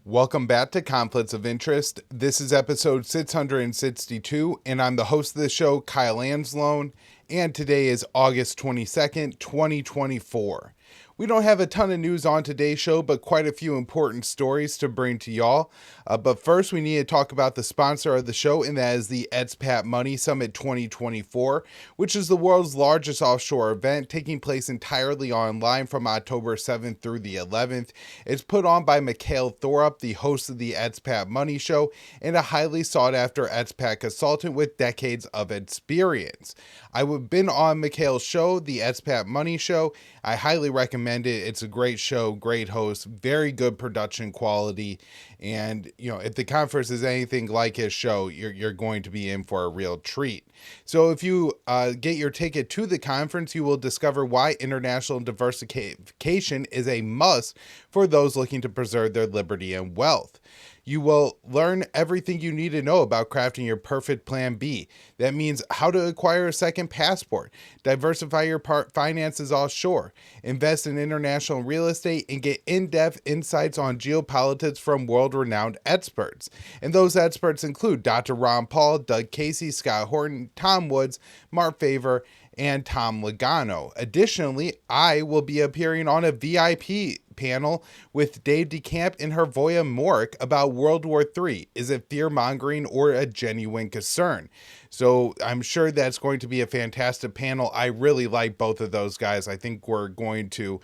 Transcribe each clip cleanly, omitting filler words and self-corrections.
Welcome back to Conflicts of Interest. This is episode 662, and I'm the host of the show, Kyle Anzalone, and today is August 22nd, 2024. We don't have a ton of news on today's show, but quite a few important stories to bring to y'all. But first, we need to talk about the sponsor of the show, and that is the Expat Money Summit 2024, which is the world's largest offshore event, taking place entirely online from October 7th through the 11th. It's put on by Mikhail Thorup, the host of the Expat Money Show, and a highly sought-after expat consultant with decades of experience. I've been on Mikhail's show, the Expat Money Show. I highly recommend it. It's a great show, great host, very good production quality. And, if the conference is anything like his show, you're going to be in for a real treat. So if you get your ticket to the conference, you will discover why international diversification is a must for those looking to preserve their liberty and wealth. You will learn everything you need to know about crafting your perfect plan B. That means how to acquire a second passport, diversify your finances offshore, invest in international real estate, and get in-depth insights on geopolitics from world-renowned experts. And those experts include Dr. Ron Paul, Doug Casey, Scott Horton, Tom Woods, Mark Favor, and Tom Logano. Additionally, I will be appearing on a VIP panel with Dave DeCamp and Hervoya Mork about World War III. Is it fear-mongering or a genuine concern? So I'm sure that's going to be a fantastic panel. I really like both of those guys. I think we're going to,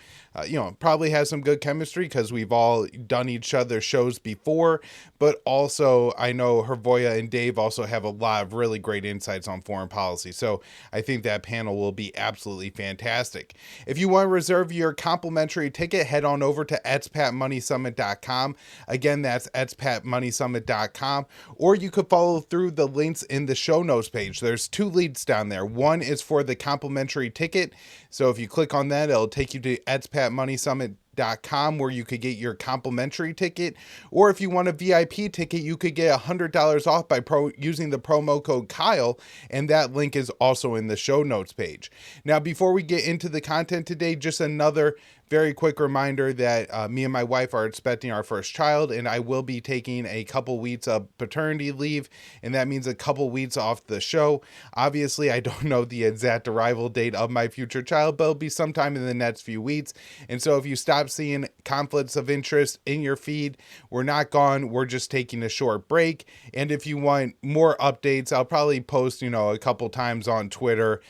probably have some good chemistry because we've all done each other's shows before. But also, I know Hervoya and Dave also have a lot of really great insights on foreign policy. So I think that panel will be absolutely fantastic. If you want to reserve your complimentary ticket, head on over to expatmoneysummit.com. Again, that's expatmoneysummit.com. Or you could follow through the links in the show notes page. There's two links down there. One is for the complimentary ticket. So if you click on that, it'll take you to expatmoneysummit.com where you could get your complimentary ticket. Or if you want a VIP ticket, you could get $100 off by using the promo code Kyle, and that link is also in the show notes page. Now, before we get into the content today, just another very quick reminder that me and my wife are expecting our first child, and I will be taking a couple weeks of paternity leave, and that means a couple weeks off the show. Obviously, I don't know the exact arrival date of my future child, but it'll be sometime in the next few weeks. And so if you stop seeing conflicts of interest in your feed, we're not gone. We're just taking a short break. And if you want more updates, I'll probably post, a couple times on Twitter,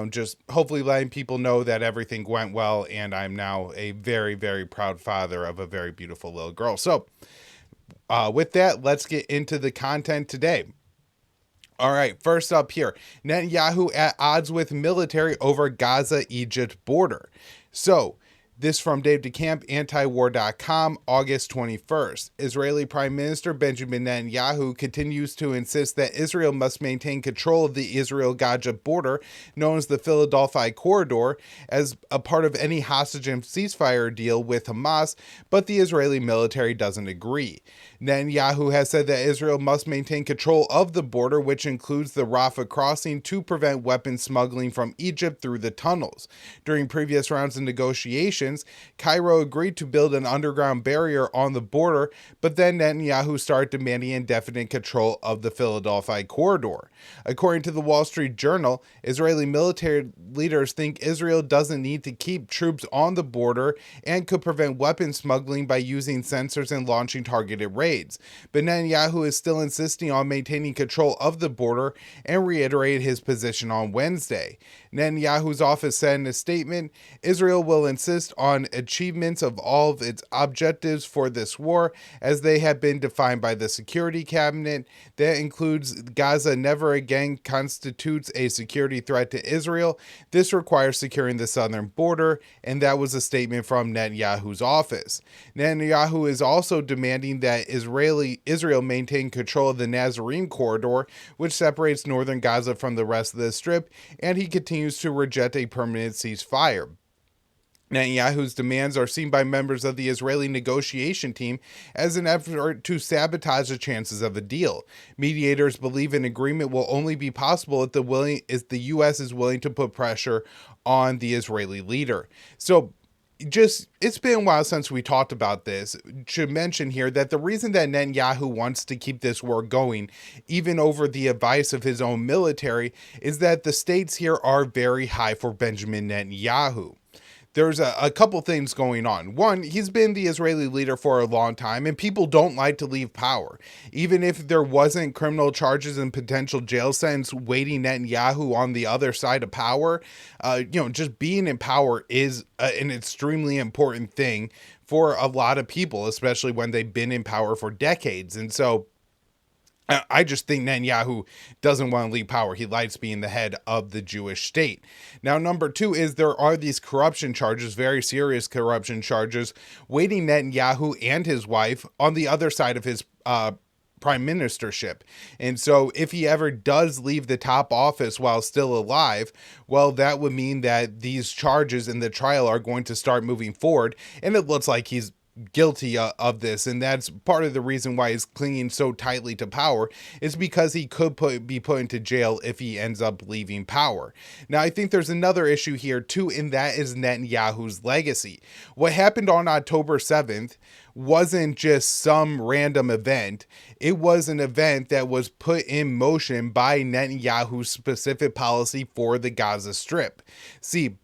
just hopefully letting people know that everything went well, and I'm now a very, very proud father of a very beautiful little girl. So with that, let's get into the content today. All right, first up here, Netanyahu at odds with military over Gaza-Egypt border. So this from Dave DeCamp, antiwar.com, August 21st. Israeli Prime Minister Benjamin Netanyahu continues to insist that Israel must maintain control of the Israel-Gaza border, known as the Philadelphia Corridor, as a part of any hostage and ceasefire deal with Hamas, but the Israeli military doesn't agree. Netanyahu has said that Israel must maintain control of the border, which includes the Rafah crossing, to prevent weapons smuggling from Egypt through the tunnels. During previous rounds of negotiations, Cairo agreed to build an underground barrier on the border, but then Netanyahu started demanding indefinite control of the Philadelphia corridor. According to the Wall Street Journal, Israeli military leaders think Israel doesn't need to keep troops on the border and could prevent weapon smuggling by using sensors and launching targeted raids. But Netanyahu is still insisting on maintaining control of the border and reiterated his position on Wednesday. Netanyahu's office said in a statement, Israel will insist on achievements of all of its objectives for this war as they have been defined by the Security Cabinet. That includes Gaza never again constitutes a security threat to Israel. This requires securing the southern border, and that was a statement from Netanyahu's office. Netanyahu is also demanding that Israel maintain control of the Nazarene corridor, which separates northern Gaza from the rest of the Strip, and he continues to reject a permanent ceasefire. Netanyahu's demands are seen by members of the Israeli negotiation team as an effort to sabotage the chances of a deal. Mediators believe an agreement will only be possible if the U.S. is willing to put pressure on the Israeli leader. So just, it's been a while since we talked about this. Should mention here that the reason that Netanyahu wants to keep this war going, even over the advice of his own military, is that the stakes here are very high for Benjamin Netanyahu. There's a couple things going on. One, he's been the Israeli leader for a long time, and people don't like to leave power. Even if there wasn't criminal charges and potential jail sentence waiting Netanyahu on the other side of power, just being in power is an extremely important thing for a lot of people, especially when they've been in power for decades. And so I just think Netanyahu doesn't want to leave power. He likes being the head of the Jewish state. Now, number two is there are these corruption charges, very serious corruption charges, waiting Netanyahu and his wife on the other side of his prime ministership. And so if he ever does leave the top office while still alive, well, that would mean that these charges in the trial are going to start moving forward. And it looks like he's guilty of this, and that's part of the reason why he's clinging so tightly to power, is because he could be put into jail if he ends up leaving power. Now, I think there's another issue here too, and that is Netanyahu's legacy. What happened on October 7th wasn't just some random event. It was an event that was put in motion by Netanyahu's specific policy for the Gaza Strip. See,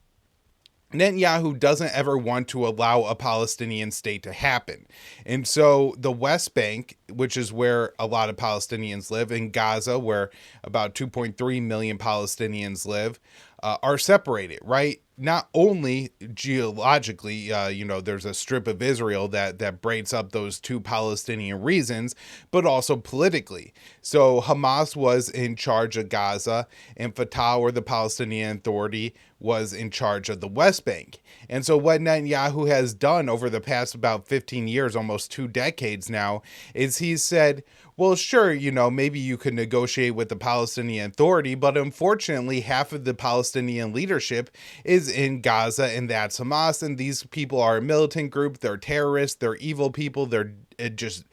Netanyahu doesn't ever want to allow a Palestinian state to happen. And so the West Bank, which is where a lot of Palestinians live, in Gaza, where about 2.3 million Palestinians live, are separated, right? Not only geologically, there's a strip of Israel that breaks up those two Palestinian regions, but also politically. So Hamas was in charge of Gaza, and Fatah, or the Palestinian Authority, was in charge of the West Bank. And so what Netanyahu has done over the past about 15 years, almost 2 decades now, is he's said, well, sure, maybe you could negotiate with the Palestinian Authority, but unfortunately, half of the Palestinian leadership is in Gaza, and that's Hamas, and these people are a militant group, they're terrorists, they're evil people, they're just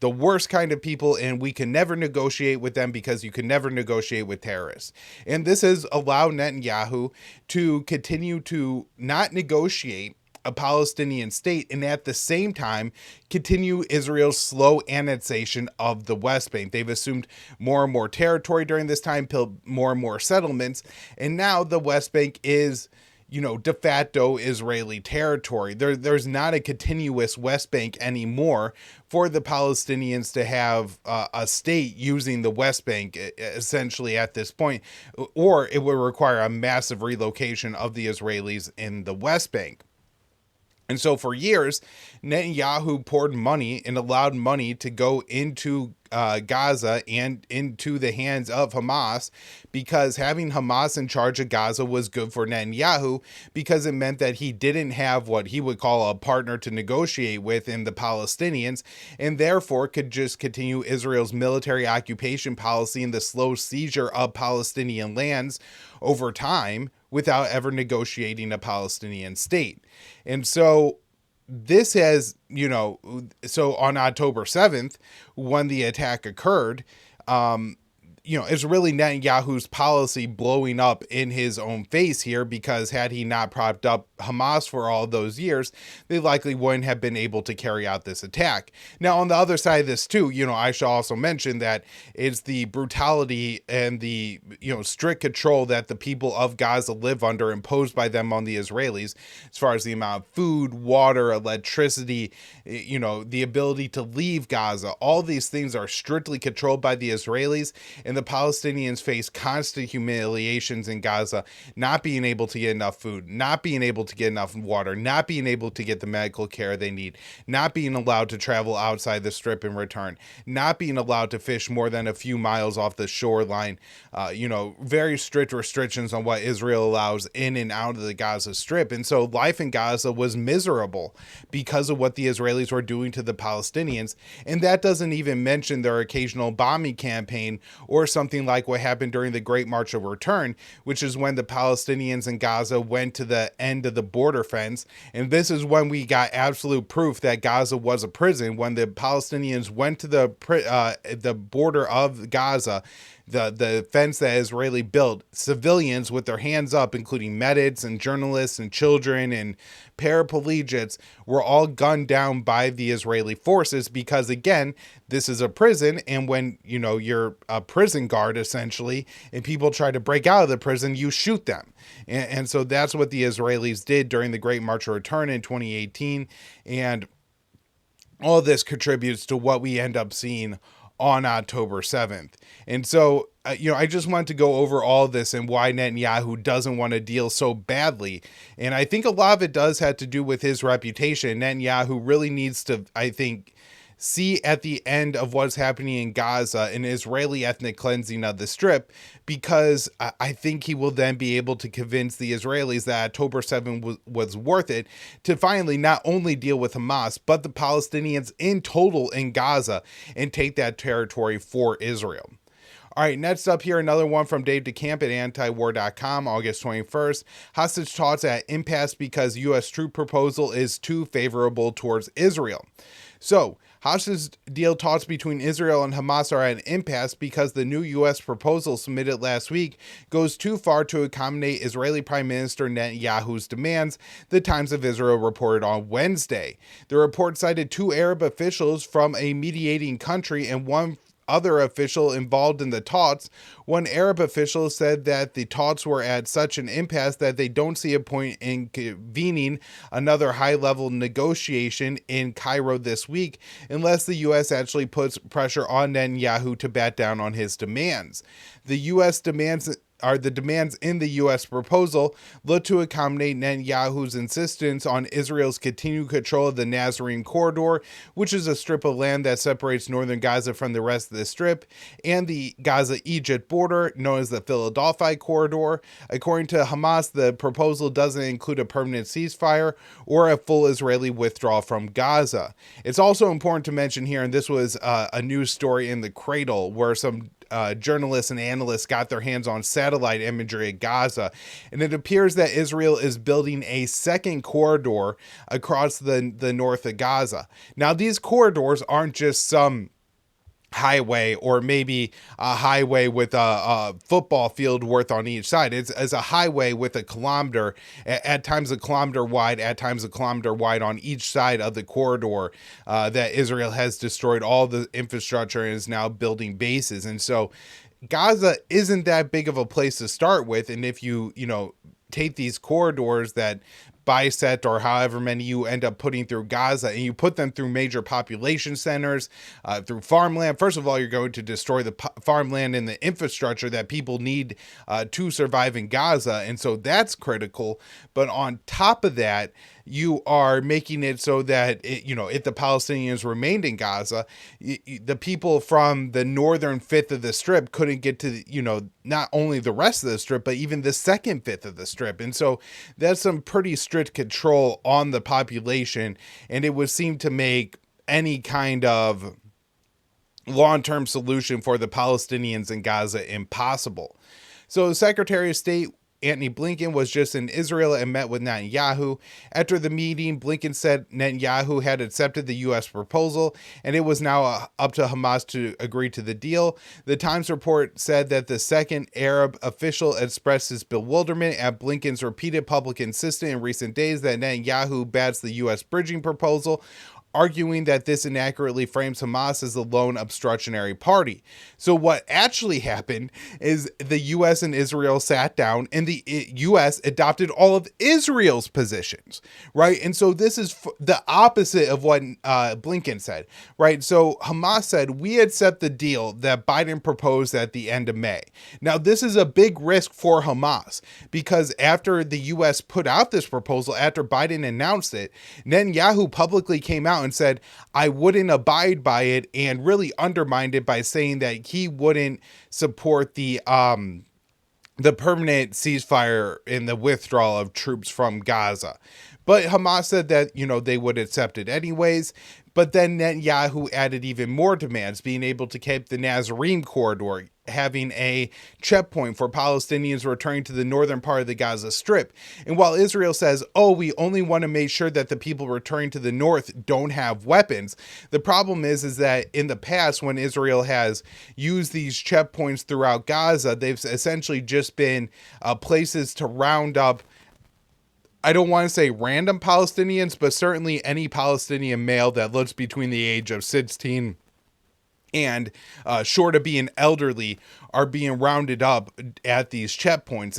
the worst kind of people, and we can never negotiate with them because you can never negotiate with terrorists. And this has allowed Netanyahu to continue to not negotiate a Palestinian state, and at the same time continue Israel's slow annexation of the West Bank. They've assumed more and more territory during this time, built more and more settlements, and now the West Bank is, de facto Israeli territory. There's not a continuous West Bank anymore for the Palestinians to have a state using the West Bank essentially at this point, or it would require a massive relocation of the Israelis in the West Bank. And so for years, Netanyahu poured money and allowed money to go into Gaza and into the hands of Hamas, because having Hamas in charge of Gaza was good for Netanyahu, because it meant that he didn't have what he would call a partner to negotiate with in the Palestinians, and therefore could just continue Israel's military occupation policy and the slow seizure of Palestinian lands over time without ever negotiating a Palestinian state. And so this has, so on October 7th, when the attack occurred, it's really Netanyahu's policy blowing up in his own face here, because had he not propped up Hamas for all those years, they likely wouldn't have been able to carry out this attack. Now, on the other side of this too, I should also mention that it's the brutality and the, strict control that the people of Gaza live under, imposed by them on the Israelis, as far as the amount of food, water, electricity, the ability to leave Gaza. All these things are strictly controlled by the Israelis, and the Palestinians face constant humiliations in Gaza, not being able to get enough food, not being able to get enough water, not being able to get the medical care they need, not being allowed to travel outside the strip and return, not being allowed to fish more than a few miles off the shoreline, very strict restrictions on what Israel allows in and out of the Gaza Strip. And so life in Gaza was miserable because of what the Israelis were doing to the Palestinians. And that doesn't even mention their occasional bombing campaign or or something like what happened during the Great March of Return, which is when the Palestinians in Gaza went to the end of the border fence. And this is when we got absolute proof that Gaza was a prison, when the Palestinians went to the border of Gaza, the fence that Israeli built. Civilians with their hands up, including medics and journalists and children and paraplegics, were all gunned down by the Israeli forces because, again, this is a prison, and when, you're a prison guard, essentially, and people try to break out of the prison, you shoot them. And so that's what the Israelis did during the Great March of Return in 2018, and all this contributes to what we end up seeing on October 7th. And so, I just wanted to go over all this and why Netanyahu doesn't want to deal so badly. And I think a lot of it does have to do with his reputation. Netanyahu really needs to, I think, see at the end of what's happening in Gaza an Israeli ethnic cleansing of the Strip, because I think he will then be able to convince the Israelis that October 7th was worth it to finally not only deal with Hamas, but the Palestinians in total in Gaza and take that territory for Israel. All right, next up here, another one from Dave DeCamp at antiwar.com, August 21st. Hostage talks at impasse because U.S. troop proposal is too favorable towards Israel. So, hostage deal talks between Israel and Hamas are at an impasse because the new U.S. proposal submitted last week goes too far to accommodate Israeli Prime Minister Netanyahu's demands, the Times of Israel reported on Wednesday. The report cited 2 Arab officials from a mediating country and one other official involved in the talks. One Arab official said that the talks were at such an impasse that they don't see a point in convening another high-level negotiation in Cairo this week unless the U.S. actually puts pressure on Netanyahu to back down on his demands. The demands in the U.S. proposal look to accommodate Netanyahu's insistence on Israel's continued control of the Nazarene Corridor, which is a strip of land that separates northern Gaza from the rest of the strip, and the Gaza-Egypt border, known as the Philadelphia Corridor. According to Hamas, the proposal doesn't include a permanent ceasefire or a full Israeli withdrawal from Gaza. It's also important to mention here, and this was a news story in the Cradle, where some journalists and analysts got their hands on satellite imagery of Gaza, and it appears that Israel is building a second corridor across the north of Gaza. Now, these corridors aren't just some highway or maybe a highway with a football field worth on each side. It's a highway with a kilometer, at times a kilometer wide, at times a kilometer wide on each side of the corridor that Israel has destroyed all the infrastructure and is now building bases. And so Gaza isn't that big of a place to start with. And if you take these corridors that bisect or however many you end up putting through Gaza, and you put them through major population centers, through farmland. First of all, you're going to destroy the farmland and the infrastructure that people need to survive in Gaza. And so that's critical. But on top of that, you are making it so that, if the Palestinians remained in Gaza, the people from the northern fifth of the strip couldn't get to, not only the rest of the strip, but even the second fifth of the strip. And so that's some pretty strict control on the population. And it would seem to make any kind of long-term solution for the Palestinians in Gaza impossible. So Secretary of State Antony Blinken was just in Israel and met with Netanyahu. After the meeting, Blinken said Netanyahu had accepted the U.S. proposal, and it was now up to Hamas to agree to the deal. The Times report said that the second Arab official expressed his bewilderment at Blinken's repeated public insistence in recent days that Netanyahu bats the U.S. bridging proposal, arguing that this inaccurately frames Hamas as the lone obstructionary party. So what actually happened is the U.S. and Israel sat down, and the U.S. adopted all of Israel's positions, right? And so this is the opposite of what Blinken said, right? So Hamas said, we accept the deal that Biden proposed at the end of May. Now, this is a big risk for Hamas, because after the U.S. put out this proposal, after Biden announced it, Netanyahu publicly came out and said, I wouldn't abide by it, and really undermined it by saying that he wouldn't support the permanent ceasefire and the withdrawal of troops from Gaza. But Hamas said that, they would accept it anyways. But then Netanyahu added even more demands, being able to keep the Nazarene corridor, having a checkpoint for Palestinians returning to the northern part of the Gaza Strip. And while Israel says, oh, we only want to make sure that the people returning to the north don't have weapons, the problem is that in the past, when Israel has used these checkpoints throughout Gaza, they've essentially just been places to round up, I don't want to say random Palestinians, but certainly any Palestinian male that looks between the age of 16 and short of being elderly are being rounded up at these checkpoints.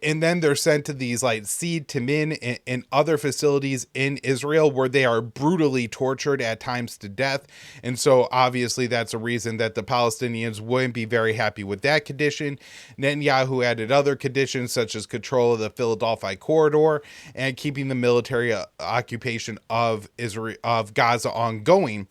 And then they're sent to these like Seed Tamin and other facilities in Israel where they are brutally tortured at times to death. And so obviously that's a reason that the Palestinians wouldn't be very happy with that condition. Netanyahu added other conditions such as control of the Philadelphia corridor and keeping the military occupation of Gaza ongoing.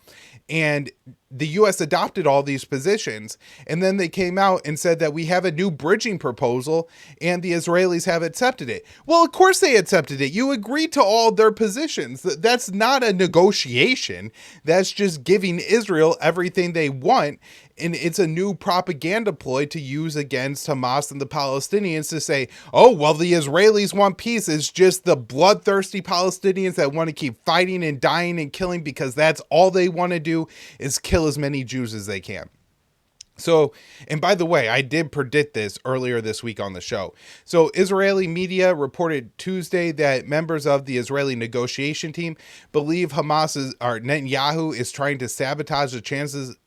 And the U.S. adopted all these positions, and then they came out and said that we have a new bridging proposal, and the Israelis have accepted it. Well, of course they accepted it. You agreed to all their positions. That's not a negotiation. That's just giving Israel everything they want, and it's a new propaganda ploy to use against Hamas and the Palestinians to say, oh, well, the Israelis want peace. It's just the bloodthirsty Palestinians that want to keep fighting and dying and killing because that's all they want to do is kill as many Jews as they can. So, and by the way, I did predict this earlier this week on the show. So Israeli media reported Tuesday that members of the Israeli negotiation team believe Netanyahu is trying to sabotage the chances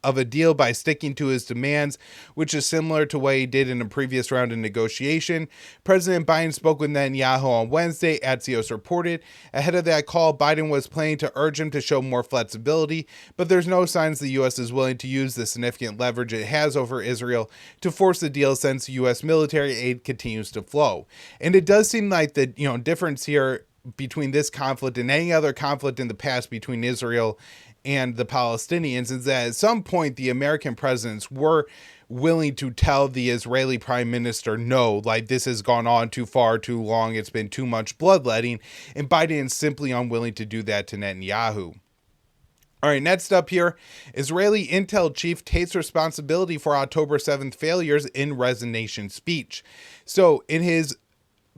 of a deal by sticking to his demands, which is similar to what he did in a previous round of negotiation. President Biden spoke with Netanyahu on Wednesday, Axios reported. Ahead of that call, Biden was planning to urge him to show more flexibility, but there's no signs the U.S. is willing to use the significant leverage it has over Israel to force the deal since U.S. military aid continues to flow. And it does seem like the difference here between this conflict and any other conflict in the past between Israel and the Palestinians is that at some point the American presidents were willing to tell the Israeli prime minister, no, like this has gone on too far, too long, it's been too much bloodletting, and Biden is simply unwilling to do that to Netanyahu. All right, next up here, Israeli intel chief takes responsibility for October 7th failures in resignation speech. So in his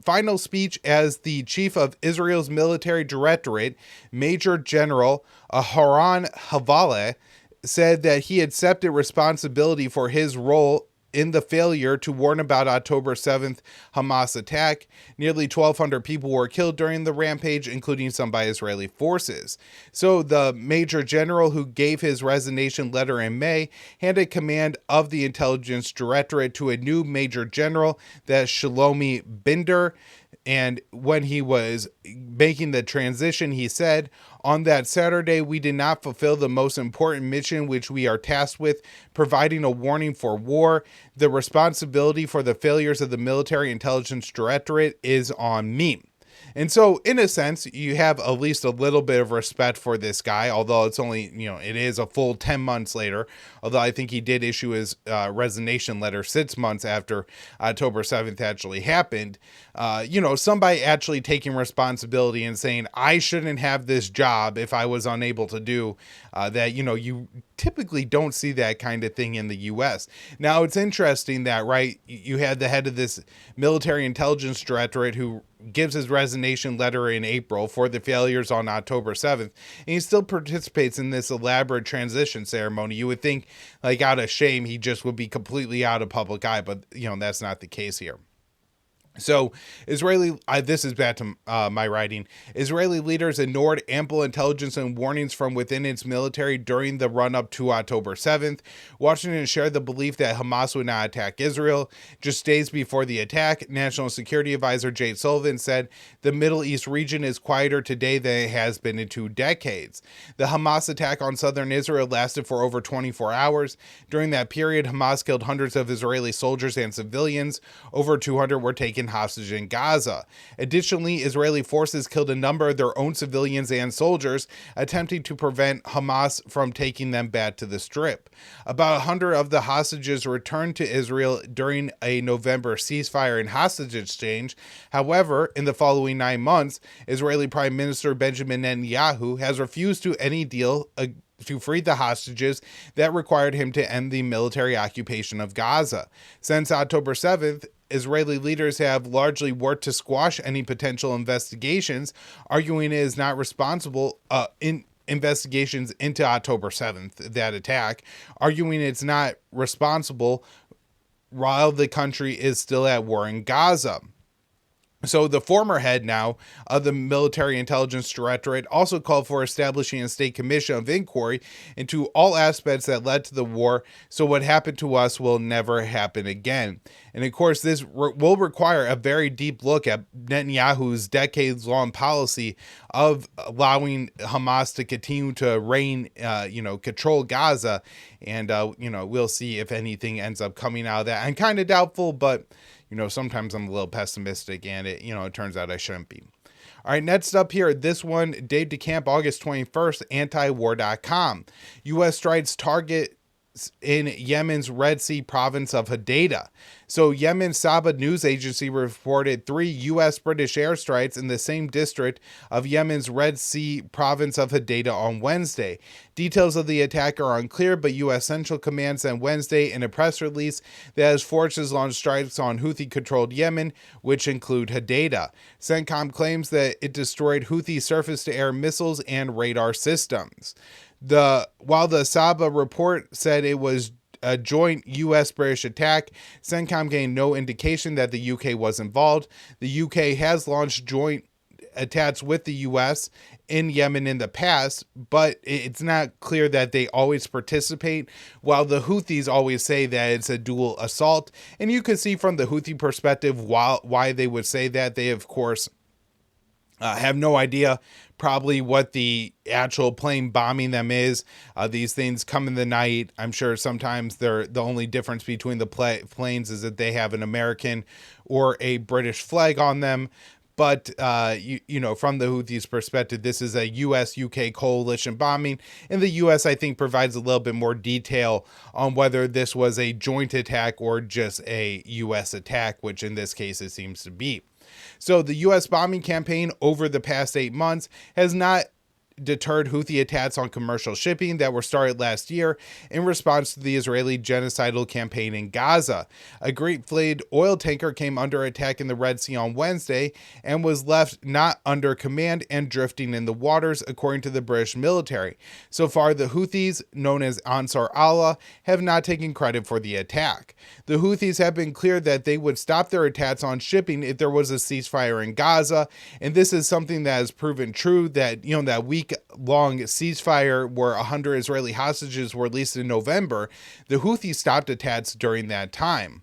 final speech as the chief of Israel's military directorate, Major General Haran Havaleh said that he accepted responsibility for his role in the failure to warn about October 7th Hamas attack. Nearly 1,200 people were killed during the rampage, including some by Israeli forces. So the Major General who gave his resignation letter in May handed command of the Intelligence Directorate to a new Major General, that's Shlomi Binder. And when he was making the transition, he said, on that Saturday, we did not fulfill the most important mission which we are tasked with, providing a warning for war. The responsibility for the failures of the Military Intelligence Directorate is on me. And so, in a sense, you have at least a little bit of respect for this guy, although it's only, it is a full 10 months later, although I think he did issue his resignation letter 6 months after October 7th actually happened. Somebody actually taking responsibility and saying, I shouldn't have this job if I was unable to do that. You typically don't see that kind of thing in the U.S. Now, it's interesting that, right, you had the head of this Military Intelligence Directorate who gives his resignation letter in April for the failures on October 7th, and he still participates in this elaborate transition ceremony. You would think, like, out of shame, he just would be completely out of public eye, but, that's not the case here. So this is back to my writing. Israeli leaders ignored ample intelligence and warnings from within its military during the run-up to October 7th. Washington shared the belief that Hamas would not attack Israel. Just days before the attack, National Security Advisor Jake Sullivan said the Middle East region is quieter today than it has been in 2 decades. The Hamas attack on southern Israel lasted for over 24 hours. During that period, Hamas killed hundreds of Israeli soldiers and civilians. Over 200 were taken hostage in Gaza. Additionally, Israeli forces killed a number of their own civilians and soldiers, attempting to prevent Hamas from taking them back to the Strip. About 100 of the hostages returned to Israel during a November ceasefire and hostage exchange. However, in the following 9 months, Israeli Prime Minister Benjamin Netanyahu has refused to any deal the hostages that required him to end the military occupation of Gaza. Since October 7th, Israeli leaders have largely worked to squash any potential investigations, arguing it is not responsible in investigations into October 7th, that attack, arguing it's not responsible while the country is still at war in Gaza. So the former head now of the Military Intelligence Directorate also called for establishing a state commission of inquiry into all aspects that led to the war, so what happened to us will never happen again. And of course, this will require a very deep look at Netanyahu's decades-long policy of allowing Hamas to continue to control Gaza. And, we'll see if anything ends up coming out of that. I'm kind of doubtful, but sometimes I'm a little pessimistic, and it turns out I shouldn't be. All right, next up here, this one, Dave DeCamp, August 21st, antiwar.com. U.S. strikes target in Yemen's Red Sea province of Hodeidah. So Yemen's Saba news agency reported 3 U.S.-British airstrikes in the same district of Yemen's Red Sea province of Hodeidah on Wednesday. Details of the attack are unclear, but U.S. Central Command sent Wednesday in a press release that his forces launched strikes on Houthi-controlled Yemen, which include Hodeidah. CENTCOM claims that it destroyed Houthi surface-to-air missiles and radar systems. While the Saba report said it was a joint U.S.-British attack, CENTCOM gained no indication that the U.K. was involved. The U.K. has launched joint attacks with the U.S. in Yemen in the past, but it's not clear that they always participate, while the Houthis always say that it's a dual assault. And you can see from the Houthi perspective why they would say that. They, of course, have no idea probably what the actual plane bombing them is. These things come in the night. I'm sure sometimes the only difference between the planes is that they have an American or a British flag on them. But, from the Houthis' perspective, this is a U.S.-UK coalition bombing. And the U.S., I think, provides a little bit more detail on whether this was a joint attack or just a U.S. attack, which in this case it seems to be. So the U.S. bombing campaign over the past 8 months has not deterred Houthi attacks on commercial shipping that were started last year in response to the Israeli genocidal campaign in Gaza. A Great Fleet oil tanker came under attack in the Red Sea on Wednesday and was left not under command and drifting in the waters, according to the British military. So far, the Houthis, known as Ansar Allah, have not taken credit for the attack. The Houthis have been clear that they would stop their attacks on shipping if there was a ceasefire in Gaza, and this is something that has proven true, that that week-long ceasefire where 100 Israeli hostages were released in November, the Houthis stopped attacks during that time.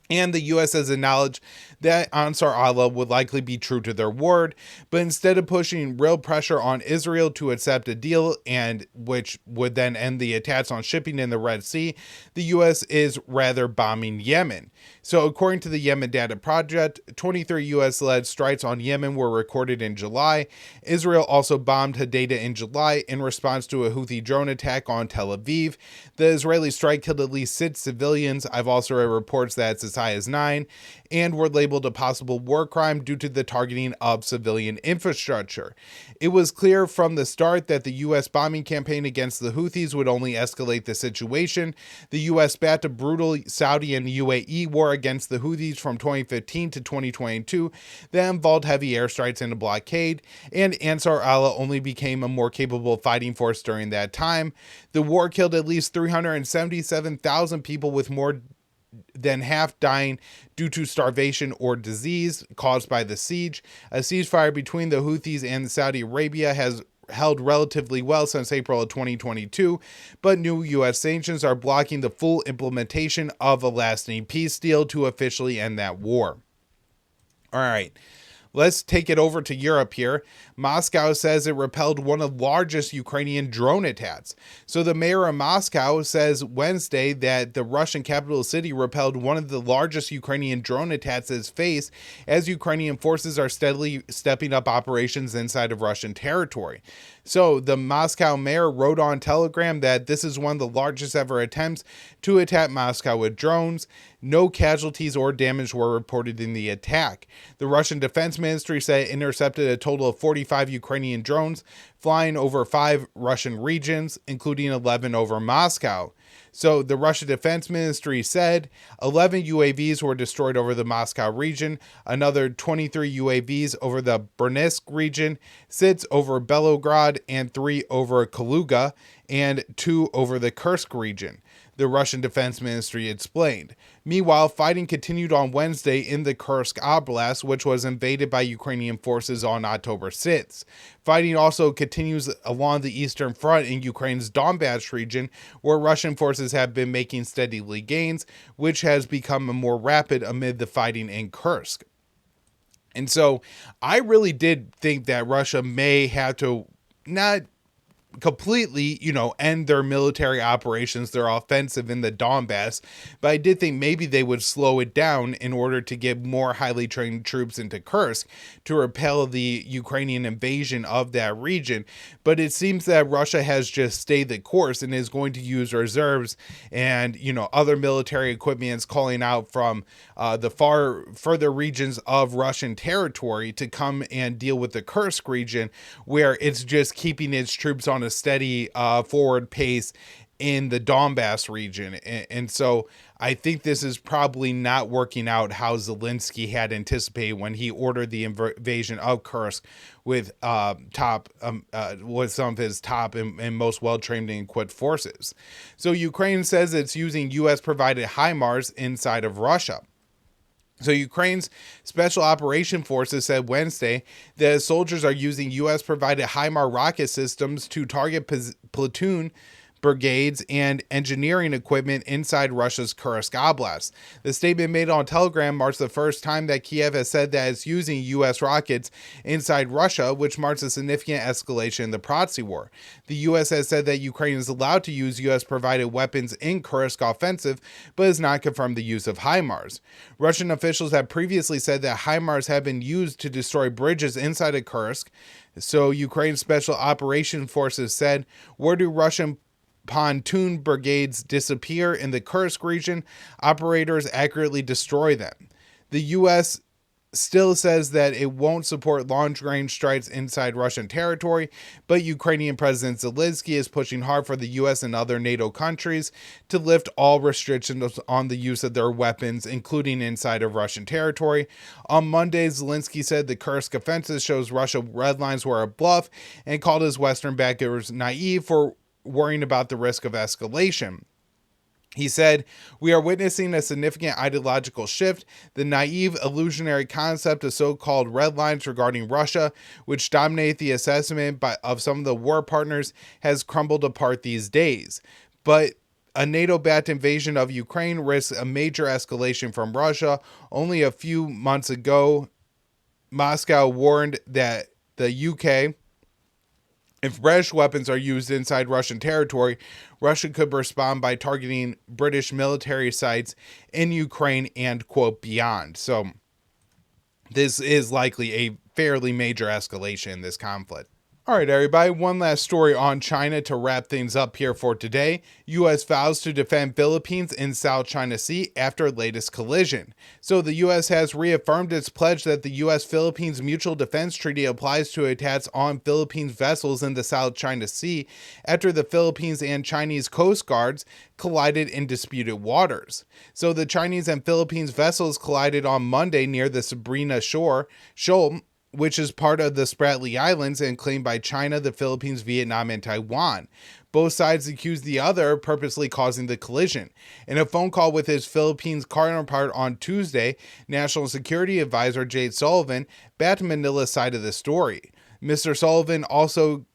And the U.S. has acknowledged that Ansar Allah would likely be true to their word, but instead of pushing real pressure on Israel to accept a deal, and which would then end the attacks on shipping in the Red Sea, the U.S. is rather bombing Yemen. So according to the Yemen Data Project, 23 U.S.-led strikes on Yemen were recorded in July. Israel also bombed Hodeidah in July in response to a Houthi drone attack on Tel Aviv. The Israeli strike killed at least 6 civilians. I've also read reports that it's as high as 9, and were labeled a possible war crime due to the targeting of civilian infrastructure. It was clear from the start that the U.S. bombing campaign against the Houthis would only escalate the situation. The U.S. backed a brutal Saudi and UAE war against the Houthis from 2015 to 2022 that involved heavy airstrikes and a blockade, and Ansar Allah only became a more capable fighting force during that time. The war killed at least 377,000 people, with more than half dying due to starvation or disease caused by the siege. A ceasefire between the Houthis and Saudi Arabia has held relatively well since April of 2022, but new U.S. sanctions are blocking the full implementation of a lasting peace deal to officially end that war. All right. Let's take it over to Europe here. Moscow says it repelled one of the largest Ukrainian drone attacks. So the mayor of Moscow says Wednesday that the Russian capital city repelled one of the largest Ukrainian drone attacks it's faced, as Ukrainian forces are steadily stepping up operations inside of Russian territory. So the Moscow mayor wrote on Telegram that this is one of the largest ever attempts to attack Moscow with drones. No casualties or damage were reported in the attack. The Russian Defense Ministry said it intercepted a total of 45 Ukrainian drones flying over 5 Russian regions, including 11 over Moscow. So the Russian Defense Ministry said 11 UAVs were destroyed over the Moscow region, another 23 UAVs over the Bryansk region, 6 over Belgorod, and 3 over Kaluga, and 2 over the Kursk region, the Russian Defense Ministry explained. Meanwhile, fighting continued on Wednesday in the Kursk Oblast, which was invaded by Ukrainian forces on October 6th. Fighting also continues along the eastern front in Ukraine's Donbass region, where Russian forces have been making steadily gains, which has become more rapid amid the fighting in Kursk. And so I really did think that Russia may have to not completely, end their military operations, their offensive in the Donbass. But I did think maybe they would slow it down in order to get more highly trained troops into Kursk to repel the Ukrainian invasion of that region. But it seems that Russia has just stayed the course and is going to use reserves and, other military equipment calling out from the further regions of Russian territory to come and deal with the Kursk region, where it's just keeping its troops on a steady forward pace in the Donbass region. And so I think this is probably not working out how Zelensky had anticipated when he ordered the invasion of Kursk with with some of his top and most well-trained and equipped forces. So Ukraine says it's using U.S.-provided HIMARS inside of Russia. So Ukraine's Special Operation Forces said Wednesday that soldiers are using U.S.-provided HIMARS rocket systems to target platoon brigades and engineering equipment inside Russia's Kursk Oblast. The statement made on Telegram marks the first time that Kiev has said that it's using U.S. rockets inside Russia, which marks a significant escalation in the proxy war. The U.S. has said that Ukraine is allowed to use U.S.-provided weapons in Kursk offensive, but has not confirmed the use of HIMARS. Russian officials have previously said that HIMARS have been used to destroy bridges inside of Kursk. So Ukraine's Special Operations Forces said, where do Russian pontoon brigades disappear in the Kursk region, operators accurately destroy them. The U.S. still says that it won't support long-range strikes inside Russian territory, but Ukrainian President Zelensky is pushing hard for the U.S. and other NATO countries to lift all restrictions on the use of their weapons, including inside of Russian territory. On Monday, Zelensky said the Kursk offensive shows Russia red lines were a bluff and called his Western backers naive for worrying about the risk of escalation. He said, "We are witnessing a significant ideological shift. The naive, illusionary concept of so-called red lines regarding Russia, which dominate the assessment of some of the war partners, has crumbled apart these days. But a NATO-backed invasion of Ukraine risks a major escalation from Russia. Only a few months ago, Moscow warned that the UK, if British weapons are used inside Russian territory, Russia could respond by targeting British military sites in Ukraine and, quote, beyond." So this is likely a fairly major escalation in this conflict. All right, everybody, one last story on China to wrap things up here for today. U.S. vows to defend Philippines in South China Sea after latest collision. So the U.S. has reaffirmed its pledge that the U.S.-Philippines Mutual Defense Treaty applies to attacks on Philippines vessels in the South China Sea after the Philippines and Chinese Coast Guards collided in disputed waters. So the Chinese and Philippines vessels collided on Monday near the Sabrina Shoal, which is part of the Spratly Islands and claimed by China, the Philippines, Vietnam, and Taiwan. Both sides accused the other of purposely causing the collision. In a phone call with his Philippines counterpart on Tuesday, National Security Advisor Jake Sullivan backed Manila's side of the story. Mr. Sullivan also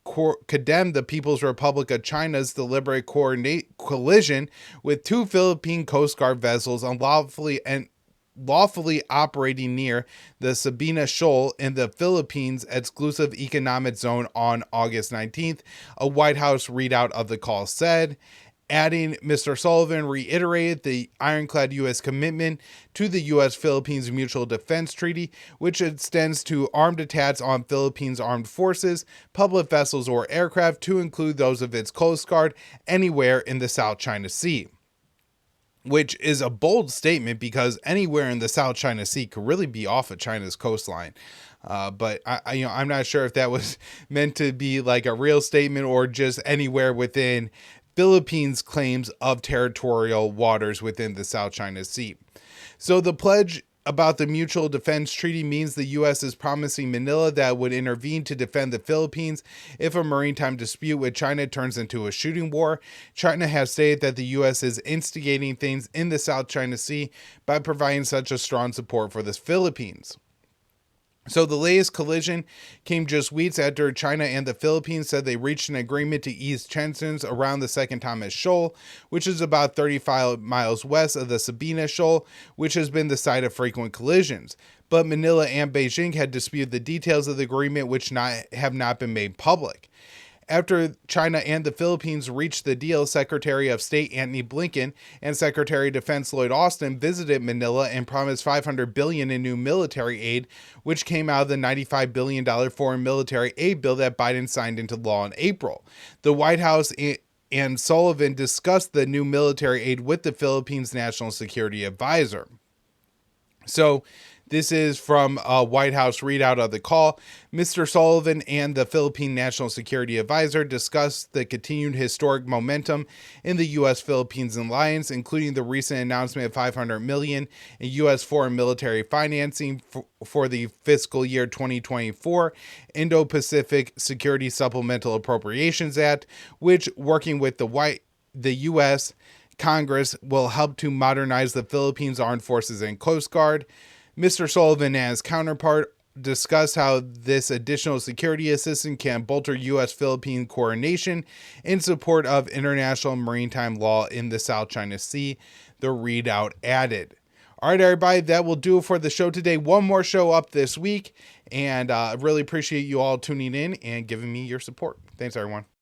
condemned the People's Republic of China's deliberate collision with two Philippine Coast Guard vessels lawfully operating near the Sabina Shoal in the Philippines exclusive economic zone on August 19th, a White House readout of the call said. Adding, Mr. Sullivan reiterated the ironclad U.S. commitment to the U.S.-Philippines Mutual Defense Treaty, which extends to armed attacks on Philippines armed forces, public vessels or aircraft, to include those of its Coast Guard, anywhere in the South China Sea. Which is a bold statement because anywhere in the South China Sea could really be off of China's coastline. But I'm not sure if that was meant to be like a real statement or just anywhere within Philippines' claims of territorial waters within the South China Sea. So the pledge about the Mutual Defense Treaty means the U.S. is promising Manila that it would intervene to defend the Philippines if a maritime dispute with China turns into a shooting war. China has stated that the U.S. is instigating things in the South China Sea by providing such a strong support for the Philippines. So the latest collision came just weeks after China and the Philippines said they reached an agreement to ease tensions around the Second Thomas Shoal, which is about 35 miles west of the Sabina Shoal, which has been the site of frequent collisions. But Manila and Beijing had disputed the details of the agreement, which have not been made public. After China and the Philippines reached the deal, Secretary of State Antony Blinken and Secretary of Defense Lloyd Austin visited Manila and promised $500 billion in new military aid, which came out of the $95 billion foreign military aid bill that Biden signed into law in April. The White House and Sullivan discussed the new military aid with the Philippines National Security Advisor. So this is from a White House readout of the call. Mr. Sullivan and the Philippine National Security Advisor discussed the continued historic momentum in the U.S.-Philippines alliance, including the recent announcement of $500 million in U.S. foreign military financing for the fiscal year 2024 Indo-Pacific Security Supplemental Appropriations Act, which, working with the U.S. Congress, will help to modernize the Philippines Armed Forces and Coast Guard. Mr. Sullivan and his counterpart discussed how this additional security assistance can bolster U.S.-Philippine coordination in support of international maritime law in the South China Sea, the readout added. All right, everybody, that will do it for the show today. One more show up this week, and I really appreciate you all tuning in and giving me your support. Thanks, everyone.